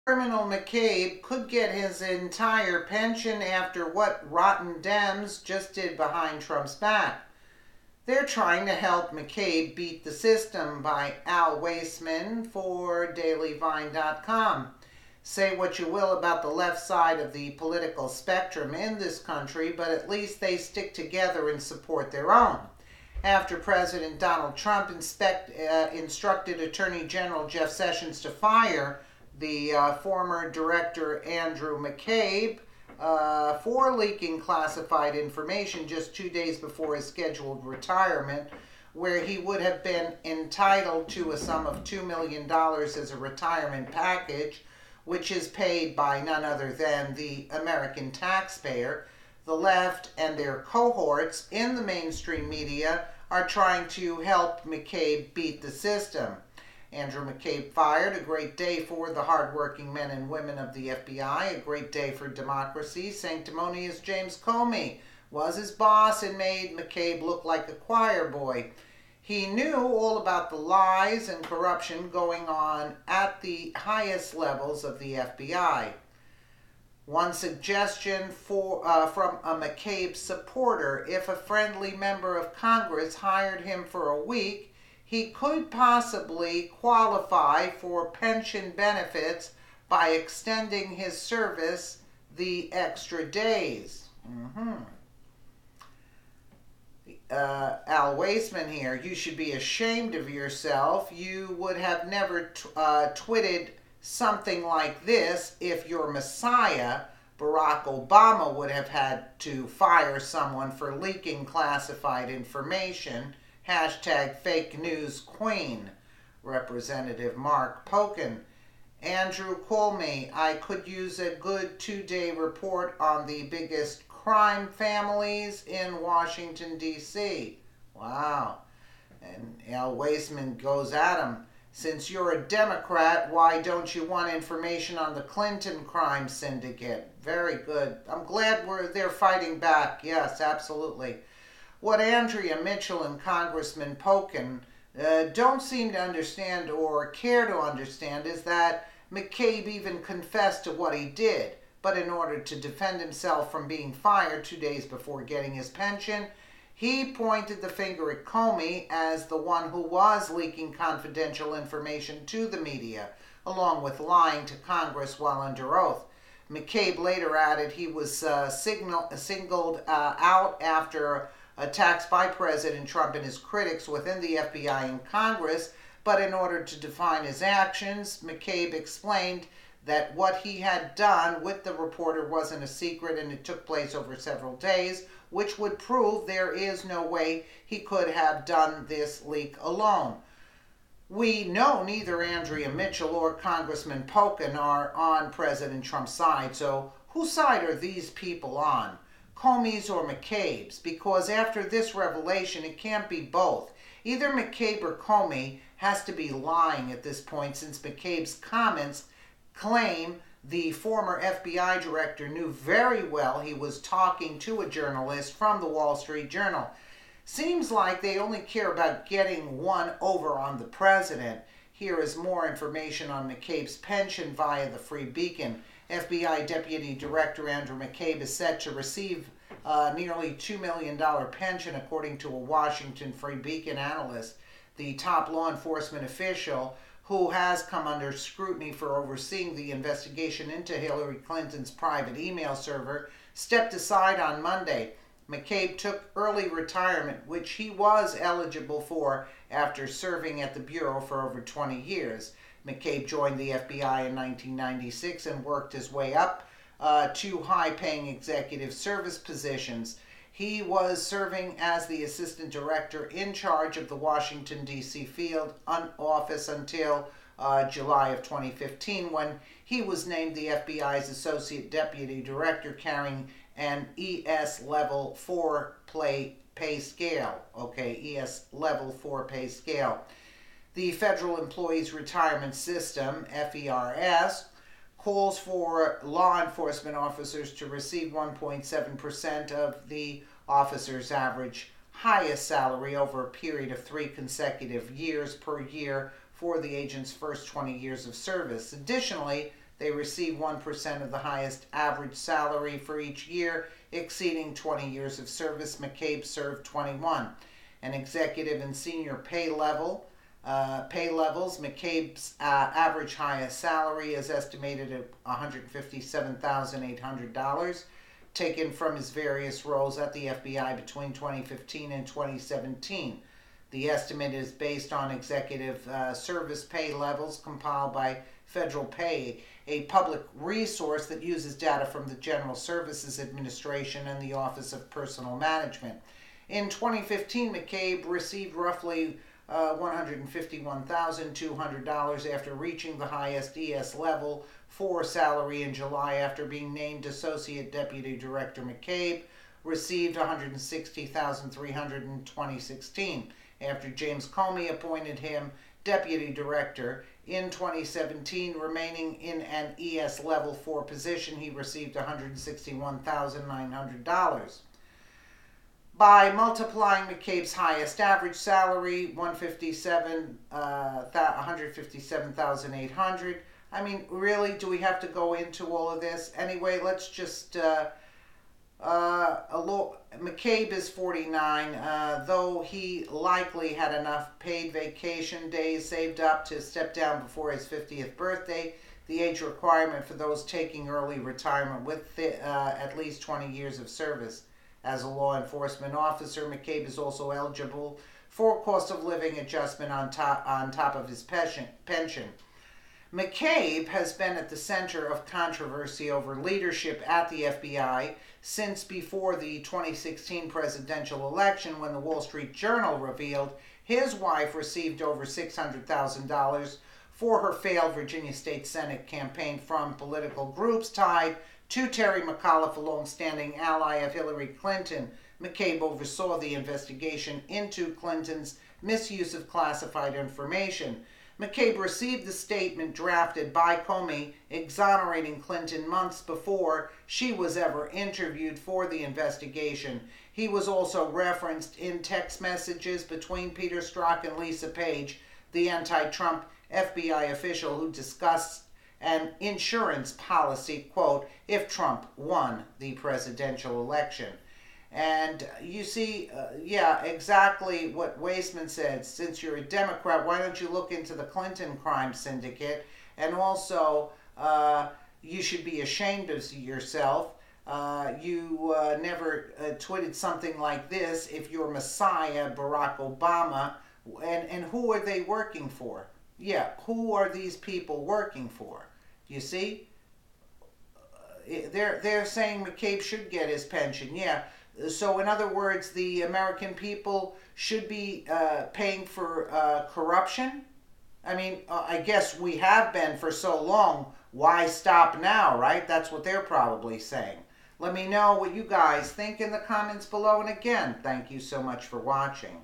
Criminal Mccabe could get his entire pension after what rotten Dems just did behind Trump's back. They're trying to help Mccabe beat the system by Al Waisman for DailyVine.com. Say what you will about the left side of the political spectrum in this country, but at least they stick together and support their own. After President Donald Trump instructed Attorney General Jeff Sessions to fire the former director Andrew Mccabe for leaking classified information just 2 days before his scheduled retirement, where he would have been entitled to a sum of $2 million as a retirement package, which is paid by none other than the American taxpayer. The left and their cohorts in the mainstream media are trying to help Mccabe beat the system. Andrew Mccabe fired, a great day for the hardworking men and women of the FBI, a great day for democracy. Sanctimonious James Comey was his boss and made Mccabe look like a choir boy. He knew all about the lies and corruption going on at the highest levels of the FBI. One suggestion from a Mccabe supporter: if a friendly member of Congress hired him for a week, he could possibly qualify for pension benefits by extending his service the extra days. Al Waisman here: you should be ashamed of yourself. You would have never twitted something like this if your messiah, Barack Obama, would have had to fire someone for leaking classified information. Hashtag fake news queen. Representative Mark Pocan. Andrew Comey: I could use a good 2-day report on the biggest crime families in Washington, D.C. Wow. And Al Waisman goes at him: since you're a Democrat, why don't you want information on the Clinton crime syndicate? Very good. I'm glad they're fighting back. Yes, absolutely. What Andrea Mitchell and Congressman Pocan don't seem to understand or care to understand is that Mccabe even confessed to what he did, but in order to defend himself from being fired 2 days before getting his pension, he pointed the finger at Comey as the one who was leaking confidential information to the media, along with lying to Congress while under oath. Mccabe later added he was singled out after attacks by President Trump and his critics within the FBI and Congress, but in order to define his actions, Mccabe explained that what he had done with the reporter wasn't a secret and it took place over several days, which would prove there is no way he could have done this leak alone. We know neither Andrea Mitchell or Congressman Pocan are on President Trump's side, so whose side are these people on? Comey's or Mccabe's? Because after this revelation, it can't be both. Either Mccabe or Comey has to be lying at this point, since Mccabe's comments claim the former FBI director knew very well he was talking to a journalist from the Wall Street Journal. Seems like they only care about getting one over on the president. Here is more information on Mccabe's pension via the Free Beacon. FBI Deputy Director Andrew Mccabe is set to receive nearly $2 million pension, according to a Washington Free Beacon analyst. The top law enforcement official, who has come under scrutiny for overseeing the investigation into Hillary Clinton's private email server, stepped aside on Monday. Mccabe took early retirement, which he was eligible for after serving at the Bureau for over 20 years. Mccabe joined the FBI in 1996 and worked his way up to high-paying executive service positions. He was serving as the assistant director in charge of the Washington, D.C. field office until July of 2015, when he was named the FBI's associate deputy director, carrying an ES Level 4 pay scale. Okay, ES Level 4 pay scale. The Federal Employees Retirement System, FERS, calls for law enforcement officers to receive 1.7% of the officer's average highest salary over a period of 3 consecutive years per year for the agent's first 20 years of service. Additionally, They receive 1% of the highest average salary for each year, exceeding 20 years of service. Mccabe served 21. An executive and senior levels. Mccabe's average highest salary is estimated at $157,800, taken from his various roles at the FBI between 2015 and 2017. The estimate is based on executive service pay levels compiled by Federal Pay, a public resource that uses data from the General Services Administration and the Office of Personnel Management. In 2015, Mccabe received roughly $151,200 after reaching the highest ES level for salary in July after being named Associate Deputy Director. Mccabe received $160,300 in 2016 after James Comey appointed him Deputy Director. In 2017, remaining in an ES Level 4 position, he received $161,900. By multiplying Mccabe's highest average salary, $157,800, I mean, really, do we have to go into all of this? Anyway, let's just Mccabe is 49, though he likely had enough paid vacation days saved up to step down before his 50th birthday. The age requirement for those taking early retirement with at least 20 years of service. As a law enforcement officer, Mccabe is also eligible for cost of living adjustment on top of his pension. Mccabe has been at the center of controversy over leadership at the FBI since before the 2016 presidential election, when the Wall Street Journal revealed his wife received over $600,000 for her failed Virginia State Senate campaign from political groups tied to Terry McAuliffe, a long-standing ally of Hillary Clinton. Mccabe oversaw the investigation into Clinton's misuse of classified information. Mccabe received the statement drafted by Comey exonerating Clinton months before she was ever interviewed for the investigation. He was also referenced in text messages between Peter Strzok and Lisa Page, the anti-Trump FBI official who discussed an insurance policy, quote, if Trump won the presidential election. And you see, yeah, exactly what Weissman said. Since you're a Democrat, why don't you look into the Clinton crime syndicate? And also, you should be ashamed of yourself. You never tweeted something like this if your messiah, Barack Obama, and who are they working for? Yeah, who are these people working for? You see? They're saying McCabe should get his pension, yeah. So in other words, the American people should be paying for corruption? I mean, I guess we have been for so long. Why stop now, right? That's what they're probably saying. Let me know what you guys think in the comments below. And again, thank you so much for watching.